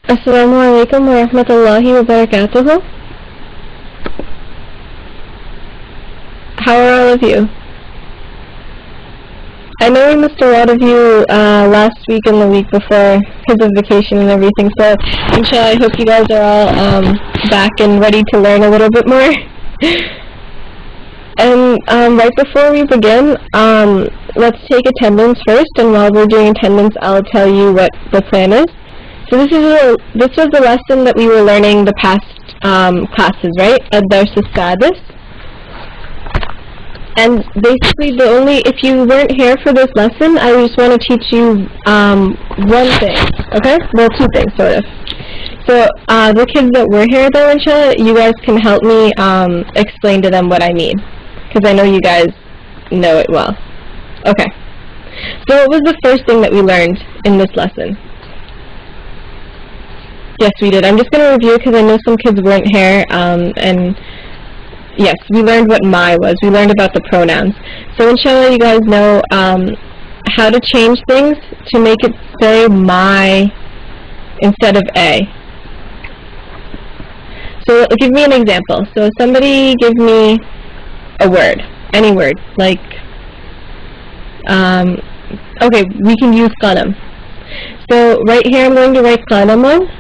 Assalamu alaikum wa rahmatullahi wa barakatuhu. How are all of you? I know we missed a lot of you last week and the week before because of vacation and everything, so inshallah I hope you guys are all back and ready to learn a little bit more. And right before we begin, let's take attendance first, and while we're doing attendance I'll tell you what the plan is. So this was the lesson that we were learning the past classes, right? Adversus. And basically if you weren't here for this lesson, I just want to teach you one thing, okay? Well, two things, sort of. So the kids that were here though, inshallah, you guys can help me explain to them what I mean, because I know you guys know it well. Okay. So what was the first thing that we learned in this lesson? Yes, we did. I'm just going to review because I know some kids weren't here, and yes, we learned what my was. We learned about the pronouns. So inshallah you guys know how to change things to make it say my instead of a. So give me an example. So somebody give me a word, any word, like, okay, we can use qalam. So right here I'm going to write qalamun.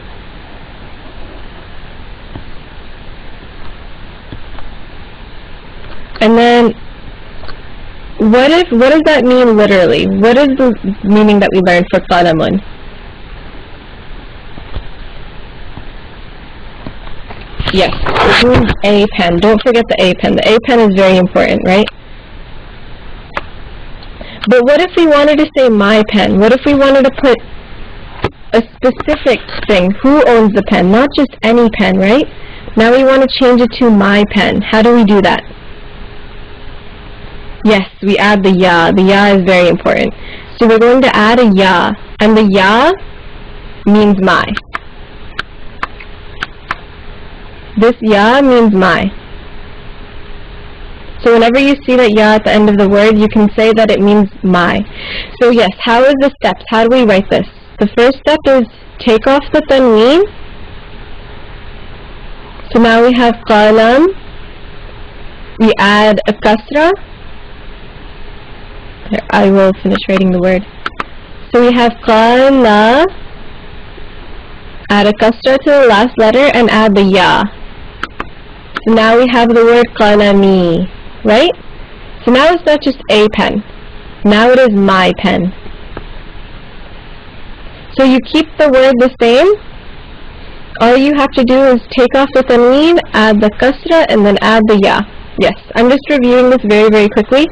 And then, what does that mean literally? What is the meaning that we learned for qalamun? Yes, it means a pen. Don't forget the a pen. The a pen is very important, right? But what if we wanted to say my pen? What if we wanted to put a specific thing? Who owns the pen? Not just any pen, right? Now we want to change it to my pen. How do we do that? Yes, we add the ya. The ya is very important. So we're going to add a ya, and the ya means my. This ya means my. So whenever you see that ya at the end of the word, you can say that it means my. So yes, how is the steps? How do we write this? The first step is take off the tanween. So now we have qalam. We add a kasra. Here, I will finish writing the word. So we have qala, add a kasra to the last letter and add the ya. So now we have the word qalami, right? So now it's not just a pen. Now it is my pen. So you keep the word the same. All you have to do is take off the tanween, add the kasra, and then add the ya. Yes, I'm just reviewing this very, very quickly.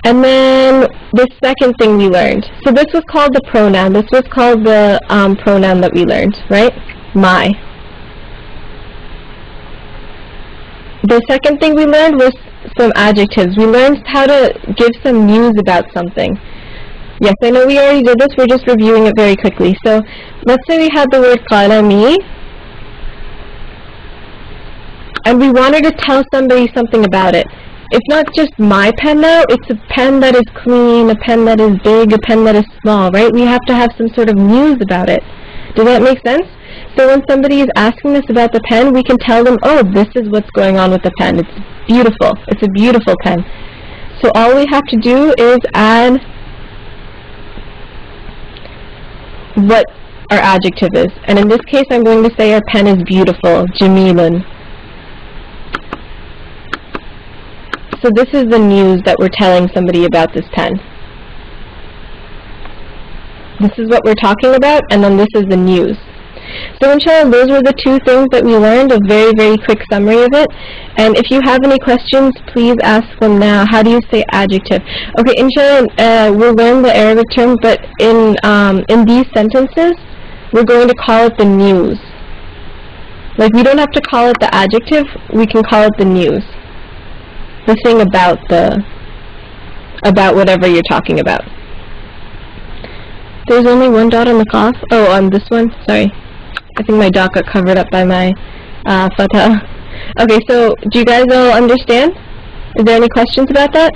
And then the second thing we learned. So this was called the pronoun. This was called the pronoun that we learned, right? My. The second thing we learned was some adjectives. We learned how to give some news about something. Yes, I know we already did this. We're just reviewing it very quickly. So let's say we had the word qalami, and we wanted to tell somebody something about it. It's not just my pen now, it's a pen that is clean, a pen that is big, a pen that is small, right? We have to have some sort of news about it. Does that make sense? So when somebody is asking us about the pen, we can tell them, oh, this is what's going on with the pen. It's beautiful. It's a beautiful pen. So all we have to do is add what our adjective is. And in this case, I'm going to say our pen is beautiful, jamilun. So this is the news that we're telling somebody about this pen. This is what we're talking about, and then this is the news. So inshallah, those were the two things that we learned, a very, very quick summary of it. And if you have any questions, please ask them now. How do you say adjective? Okay, inshallah, we'll learn the Arabic term, but in these sentences, we're going to call it the news. Like, we don't have to call it the adjective, we can call it the news. The thing about whatever you're talking about. There's only one dot on the qaf. Oh, on this one? Sorry. I think my dot got covered up by my fatha. Okay, so do you guys all understand? Is there any questions about that?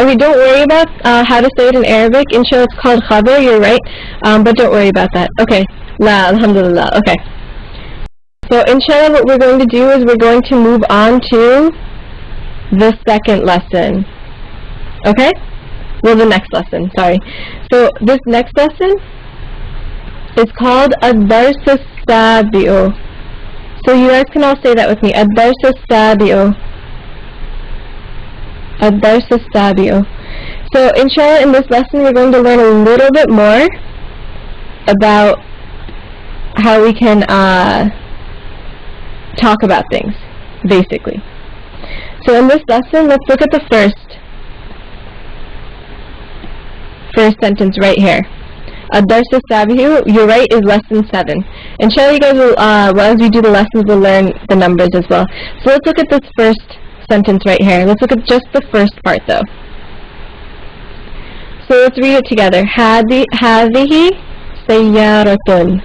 Okay, don't worry about how to say it in Arabic. Inshallah, it's called khabar, you're right. But don't worry about that. Okay. La, alhamdulillah. Okay. So inshallah, what we're going to do is we're going to move on to the second lesson. Okay? Well, the next lesson, sorry. So this next lesson is called Adversus. So you guys can all say that with me. Adversus. Adversus. So inshallah, in this lesson we're going to learn a little bit more about how we can talk about things, basically. So in this lesson, let's look at the first sentence right here. Adversus, you're right, is lesson 7. Inshallah, you guys will, as we do the lessons, we'll learn the numbers as well. So let's look at this first sentence right here. Let's look at just the first part though. So let's read it together. هذه سيارة.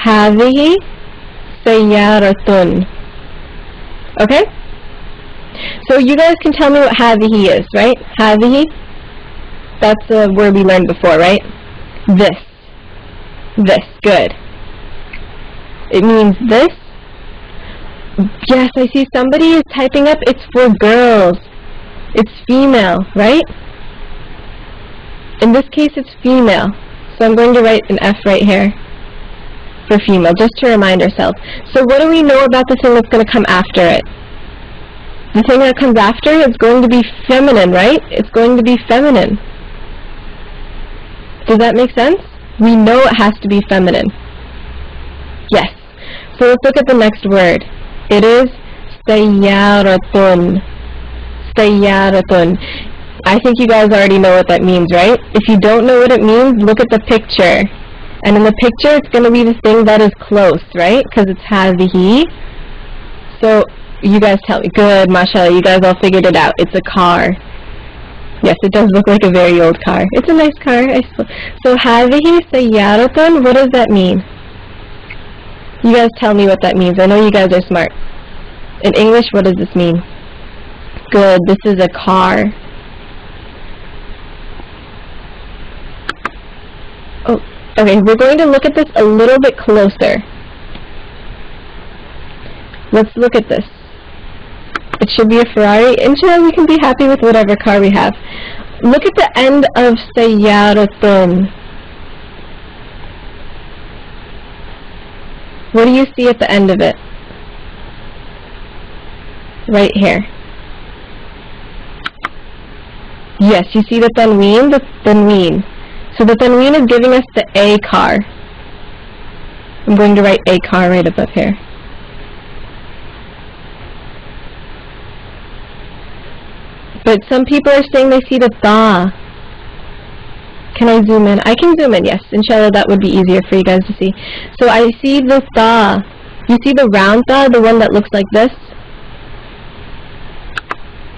هذه سيارة. Okay? So you guys can tell me what هذه is, right? هذه, that's the word we learned before, right? This. This. Good. It means this. Yes, I see somebody is typing up. It's for girls. It's female, right? In this case, it's female. So I'm going to write an F right here for female, just to remind ourselves. So what do we know about the thing that's going to come after it? The thing that comes after is going to be feminine, right? It's going to be feminine. Does that make sense? We know it has to be feminine. Yes. So let's look at the next word. It is sayyaratun. Sayyaratun. I think you guys already know what that means, right? If you don't know what it means, look at the picture. And in the picture, it's going to be the thing that is close, right? Because it's hazihi. So you guys tell me. Good, mashallah. You guys all figured it out. It's a car. Yes, it does look like a very old car. It's a nice car, I suppose. So hazihi sayyaratun, what does that mean? You guys tell me what that means. I know you guys are smart. In English, what does this mean? Good, this is a car. Oh, okay, we're going to look at this a little bit closer. Let's look at this. It should be a Ferrari. Inshallah, we can be happy with whatever car we have. Look at the end of sayyaratun. What do you see at the end of it? Right here. Yes, you see the tanween? The tanween. So the tanween is giving us the A car. I'm going to write A car right above here. But some people are saying they see the ta. Can I zoom in? I can zoom in, yes. Inshallah, that would be easier for you guys to see. So I see the ta. You see the round ta, the one that looks like this?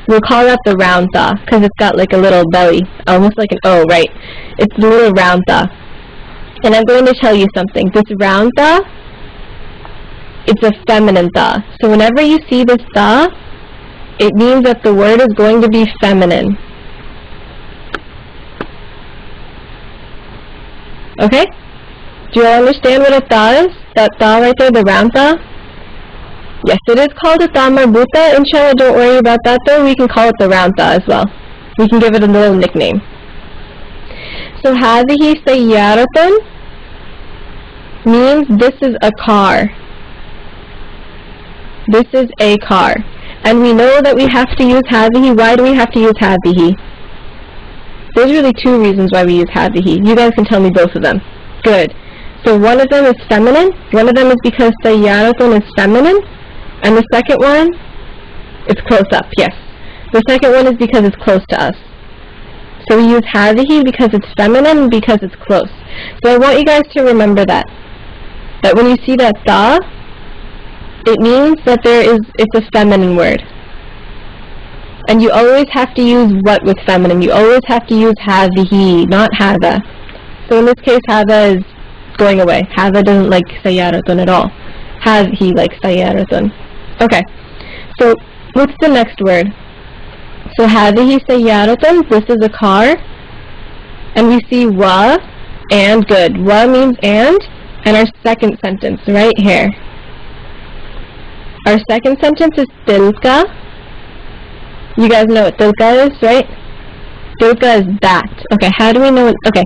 We'll call that the round ta, because it's got like a little belly, almost like an O, right? It's the little round ta. And I'm going to tell you something. This round ta, it's a feminine ta. So whenever you see this ta, it means that the word is going to be feminine. Okay? Do you all understand what a ta is? That ta right there, the round ta? Yes, it is called a ta marbuta. Inshallah, don't worry about that though. We can call it the round ta as well. We can give it a little nickname. So, هذه سيارة means this is a car. This is a car. And we know that we have to use هذه. Why do we have to use هذه? There's really two reasons why we use هذه. You guys can tell me both of them. Good. So one of them is feminine. One of them is because سيارة is feminine. And the second one, it's close up, yes. The second one is because it's close to us. So we use هذه because it's feminine and because it's close. So I want you guys to remember that. That when you see that ta, it means that it's a feminine word. And you always have to use what with feminine? You always have to use هذه, not هذا. So in this case, هذا is going away. هذا doesn't like سيارة at all. هذه likes سيارة. Okay, so what's the next word? So هذه سيارة, this is a car. And we see wa and good. Wa means and our second sentence right here. Our second sentence is tilka. You guys know what tilka is, right? Tilka is that. Okay, how do we know it? Okay,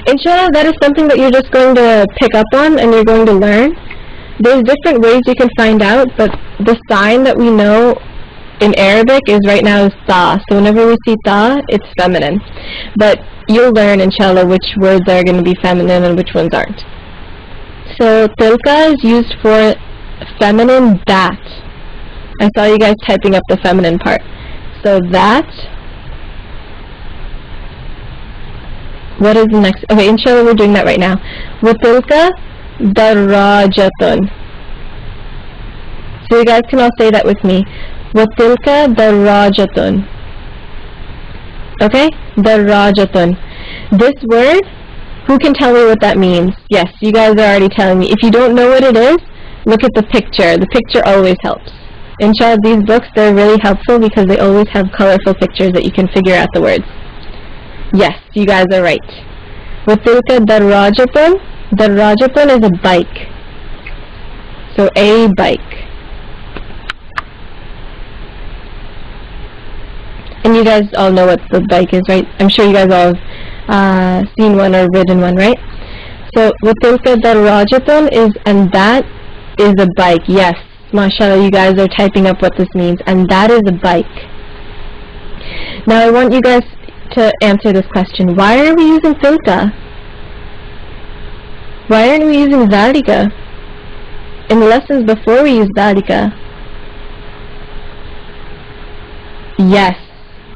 inshallah, that is something that you're just going to pick up on and you're going to learn. There's different ways you can find out, but the sign that we know in Arabic is right now is ta. So whenever we see ta, it's feminine. But you'll learn, inshallah, which words are going to be feminine and which ones aren't. So tilka is used for feminine that. I saw you guys typing up the feminine part. So that. What is the next? Okay, inshallah, we're doing that right now. وَتِلْكَ دَرَّاجَةٌ. So you guys can all say that with me. وَتِلْكَ دَرَّاجَةٌ. Okay? دَرَّاجَةٌ. This word, who can tell me what that means? Yes, you guys are already telling me. If you don't know what it is, look at the picture. The picture always helps. Inshallah, these books, they're really helpful because they always have colorful pictures that you can figure out the words. Yes, you guys are right. وَتِلْكَ دَرَّاجَةٌ. Darajatun is a bike. So a bike. And you guys all know what the bike is, right? I'm sure you guys all have seen one or ridden one, right? So وَتِلْكَ دَرَّاجَةٌ is, and that is a bike. Yes, mashallah, you guys are typing up what this means. And that is a bike. Now I want you guys to answer this question. Why are we using tilka? Why aren't we using zalika? In the lessons before we used zalika. Yes.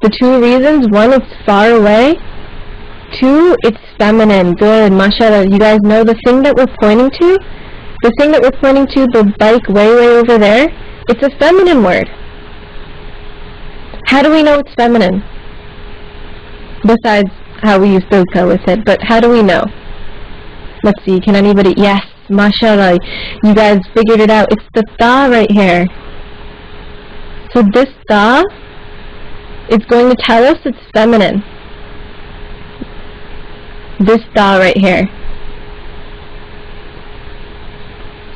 The two reasons: one, it's far away. Two, it's feminine. Good, mashallah. You guys know the thing that we're pointing to? The thing that we're pointing to, the bike way over there, it's a feminine word. How do we know it's feminine? Besides how we use tilka with it, but how do we know? Let's see, can anybody? Yes, mashallah, you guys figured it out. It's the ta right here. So this ta, it's going to tell us it's feminine. This ta right here.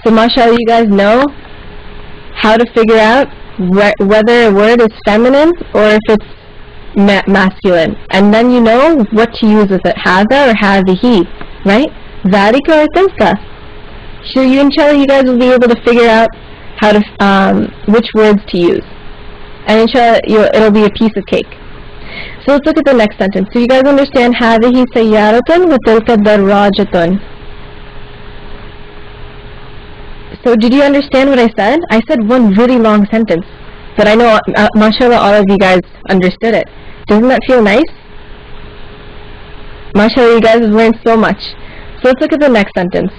So mashallah, you guys know how to figure out whether a word is feminine or if it's masculine. And then you know what to use with it. Hada or hadihi, right? Zalika or tilka. So inshallah, you guys will be able to figure out how to which words to use, and inshallah it'll be a piece of cake. So let's look at the next sentence. So you guys understand هذه سيارة وتلك دراجة. So did you understand what I said? I said one really long sentence, but I know mashallah all of you guys understood it. Doesn't that feel nice? Mashallah, you guys have learned so much. So let's look at the next sentence.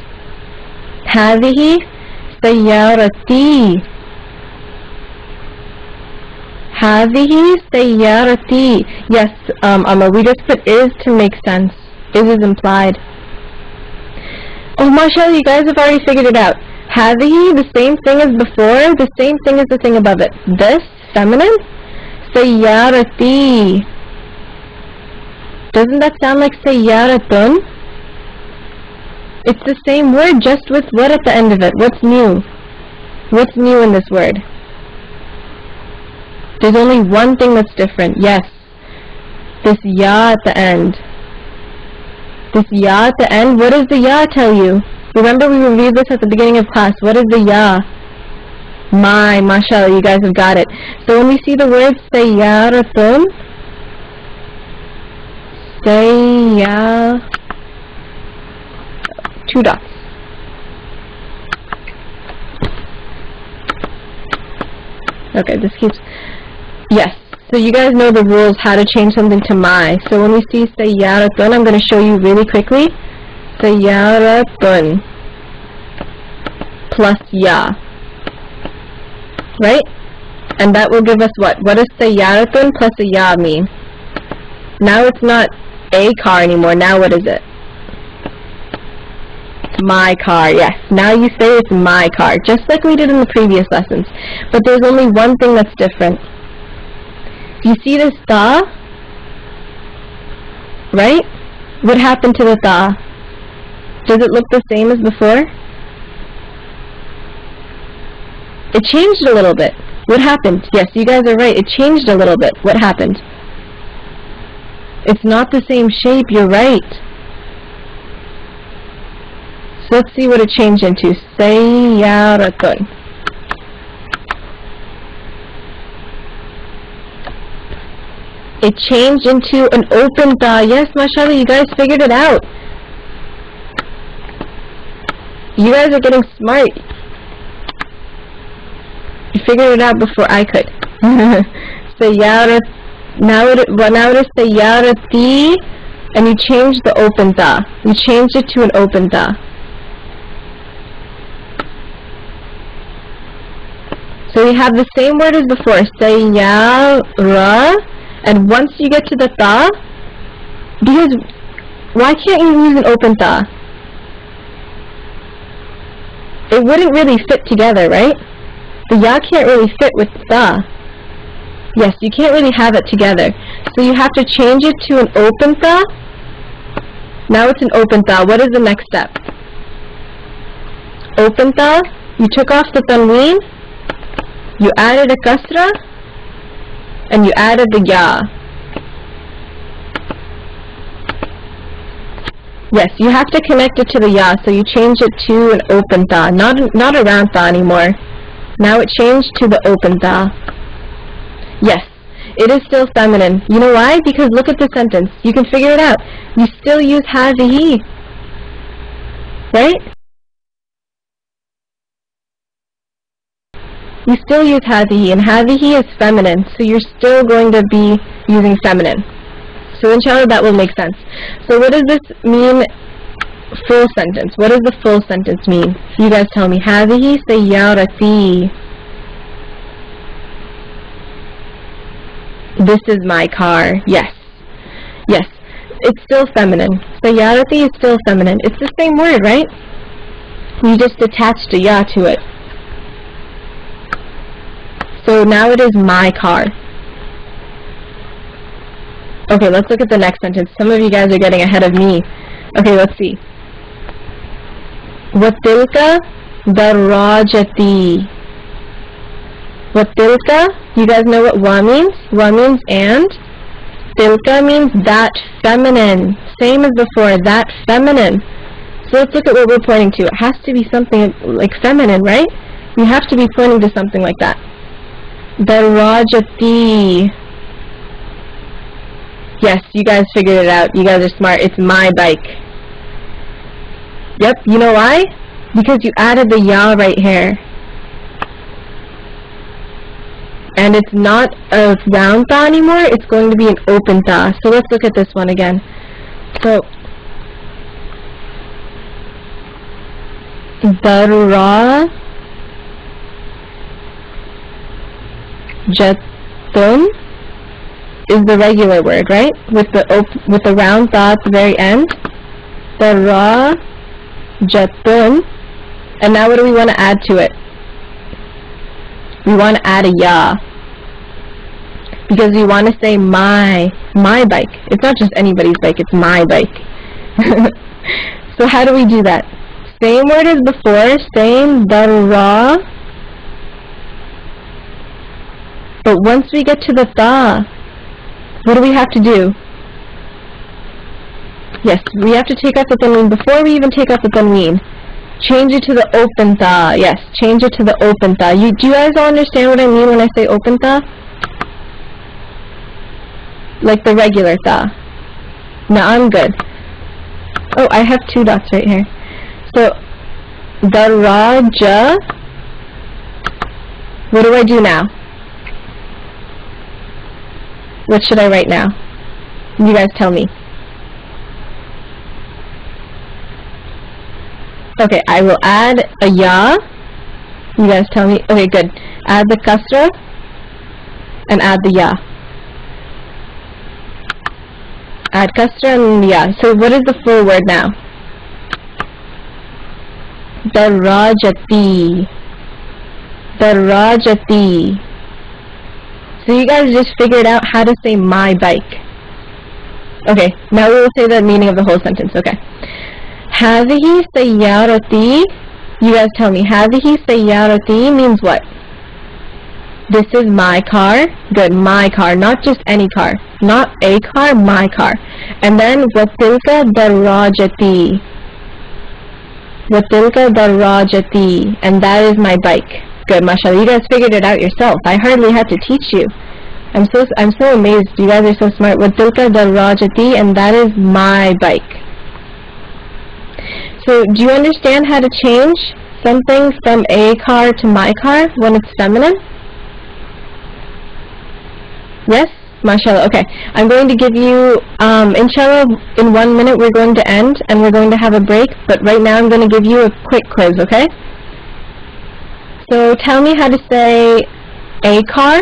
هذه سيارتي. هذه سيارتي. Yes, we just put is to make sense. Is implied. Oh, mashallah, you guys have already figured it out. هذه, the same thing as before, the same thing as the thing above it. This, feminine. سيارتي. Doesn't that sound like سيارة? It's the same word, just with what at the end of it. What's new? What's new in this word? There's only one thing that's different. Yes. This ya at the end. This ya at the end, what does the ya tell you? Remember, we reviewed this at the beginning of class. What is the ya? My, mashallah, you guys have got it. So when we see the word sayyaratun, two dots. Okay, this keeps... Yes, so you guys know the rules, how to change something to my. So when we see sayyaratun, I'm going to show you really quickly. Sayyaratun plus ya. Right? And that will give us what? What does sayyaratun plus a ya mean? Now it's not a car anymore. Now what is it? My car, yes. Now you say it's my car, just like we did in the previous lessons. But there's only one thing that's different. You see this ta? Right? What happened to the ta? Does it look the same as before? It changed a little bit. What happened? Yes, you guys are right. It changed a little bit. What happened? It's not the same shape. You're right. So let's see what it changed into. Sayyaratun. It changed into an open ta. Yes, mashallah, you guys figured it out. You guys are getting smart. You figured it out before I could. Sayyarat. Now it is sayyarati, and you changed the open ta. You changed it to an open ta. So we have the same word as before, sayyara, and once you get to the ta, because why can't you use an open ta? It wouldn't really fit together, right? The ya can't really fit with ta. Yes, you can't really have it together. So you have to change it to an open ta. Now it's an open ta. What is the next step? Open ta, you took off the tanween, you added a kasra, and you added the ya. Yes, you have to connect it to the ya, so you change it to an open ta, not a round ta anymore. Now it changed to the open ta. Yes, it is still feminine. You know why? Because look at the sentence. You can figure it out. You still use hazihi, right? You still use hazihi, and hazihi is feminine, so you're still going to be using feminine. So inshallah that will make sense. So what does this mean, full sentence? What does the full sentence mean? You guys tell me. Hazihi sayyarati. This is my car. Yes. Yes. It's still feminine. Sayyarati is still feminine. It's the same word, right? You just attached a ya to it. So now it is my car. Okay, let's look at the next sentence. Some of you guys are getting ahead of me. Okay, let's see. Watilka darajati. Watilka, you guys know what wa means? Wa means and. Tilka means that feminine. Same as before, that feminine. So let's look at what we're pointing to. It has to be something like feminine, right? You have to be pointing to something like that. Darajati. Yes, you guys figured it out. You guys are smart. It's my bike. Yep, you know why? Because you added the ya right here. And it's not a round ta anymore, it's going to be an open ta. So let's look at this one again. So, darajatun is the regular word, right? With the round ta at the very end. Darajatun. And now what do we want to add to it? We want to add a ya. Because we want to say my bike. It's not just anybody's bike, it's my bike. So how do we do that? Same word as before, same dara. But once we get to the ta, what do we have to do? Yes, we have to take off the tanween before we even take off the tanween. Change it to the open ta. Yes, change it to the open ta. Do you guys all understand what I mean when I say open ta? Like the regular ta. No, I'm good. Oh, I have two dots right here. So, daraja. What do I do now? What should I write now? You guys tell me. Okay, I will add a ya. You guys tell me. Okay, good. Add the kasra and add the ya. Add kasra and ya. So what is the full word now? Darajati. Darajati. So you guys just figured out how to say my bike. Okay, now we will say the meaning of the whole sentence. Okay. هذه سيارتي. You guys tell me. هذه سيارتي means what? This is my car. Good, my car, not just any car. Not a car, my car. And then وَتِلْكَ دَرَّاجَتِي. وَتِلْكَ دَرَّاجَتِي. And that is my bike. Good, mashallah. You guys figured it out yourself. I hardly had to teach you. I'm so amazed. You guys are so smart. وَتِلْكَ دَرَّاجَتِي. And that is my bike. So, do you understand how to change something from a car to my car when it's feminine? Yes? MashaAllah. Okay. I'm going to give you, inshallah, in 1 minute we're going to end and we're going to have a break, but right now I'm going to give you a quick quiz, okay? So, tell me how to say a car.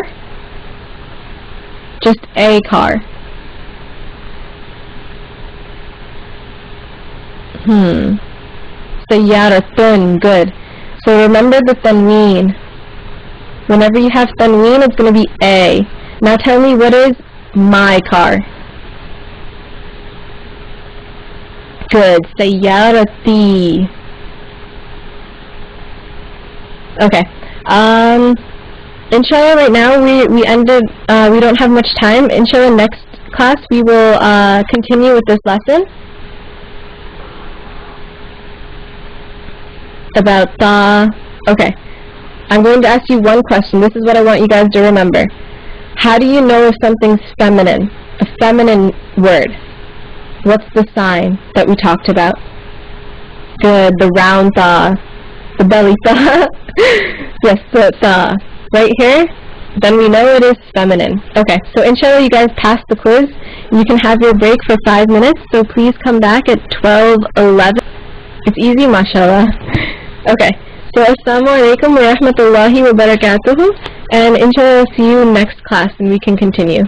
Just a car. Sayyaratun. Good. So remember the tanween. Whenever you have tanween, it's going to be a. Now tell me, what is my car? Good. Sayyarati. Okay. Inshallah, right now we ended. We don't have much time. Inshallah, next class we will continue with this lesson about okay. I'm going to ask you one question. This is what I want you guys to remember. How do you know if something's feminine? A feminine word. What's the sign that we talked about? Good, the round ta, the belly ta. Yes, the ta. Right here, then we know it is feminine. Okay, so inshallah you guys passed the quiz. You can have your break for 5 minutes, so please come back at 12:11. It's easy, mashallah. Okay, so assalamu alaikum wa rahmatullahi wa barakatuhu, and inshallah I'll see you next class and we can continue.